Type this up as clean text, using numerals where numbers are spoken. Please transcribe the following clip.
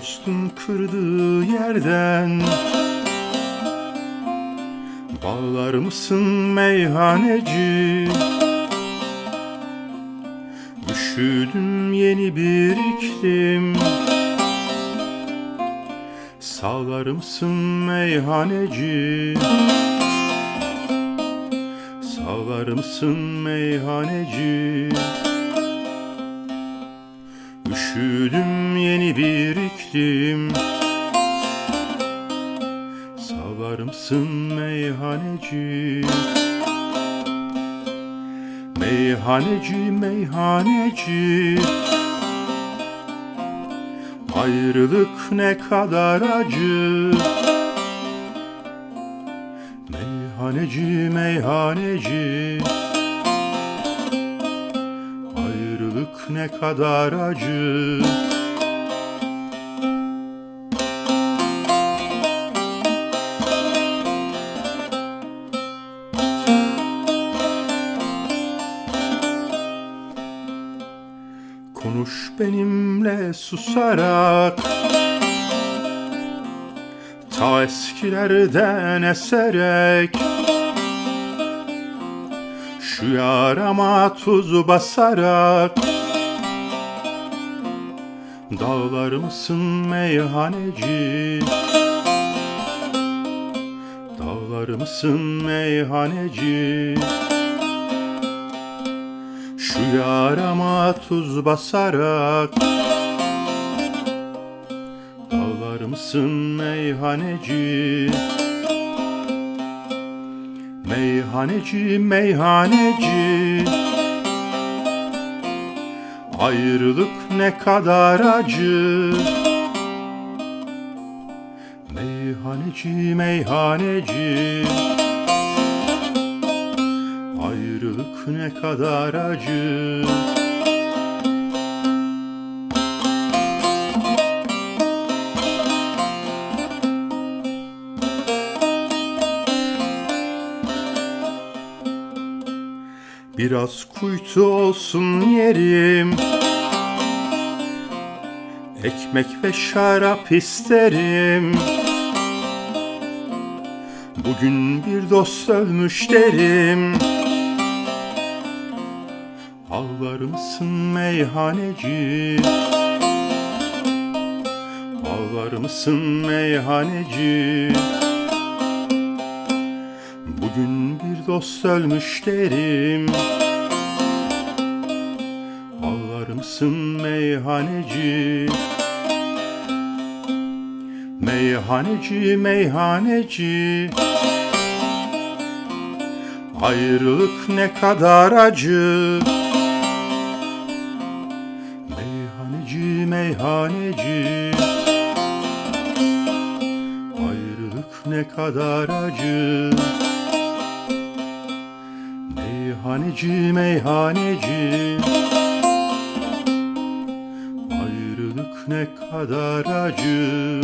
dostun kırdığı yerden bağlar mısın meyhaneci? Üşüdüm yeni bir iklim, sağlar mısın meyhaneci? Sağlar mısın meyhaneci? Üşüdüm yeni bir iklim, sağlar mısın meyhaneci? Meyhaneci, meyhaneci, ayrılık ne kadar acı. Meyhaneci, meyhaneci, ayrılık ne kadar acı. Konuş benimle susarak, ta eskilerden eserek, şu yarama tuz basarak. Dağlar mısın meyhaneci? Dağlar mısın meyhaneci? Şu yarama tuz basarak. Dağlar mısın meyhaneci? Meyhaneci, meyhaneci, ayrılık ne kadar acı. Meyhaneci, meyhaneci, ayrılık ne kadar acı. Biraz kuytu olsun yerim, ekmek ve şarap isterim. Bugün bir dost ölmüş derim. Ağlar mısın meyhaneci? Ağlar mısın meyhaneci? Bugün bir dost ölmüş derim. Ağlar mısın meyhaneci? Meyhaneci, meyhaneci, ayrılık ne kadar acı. Meyhaneci, meyhaneci, ayrılık ne kadar acı. Meyhaneci, meyhaneci, ayrılık ne kadar acı.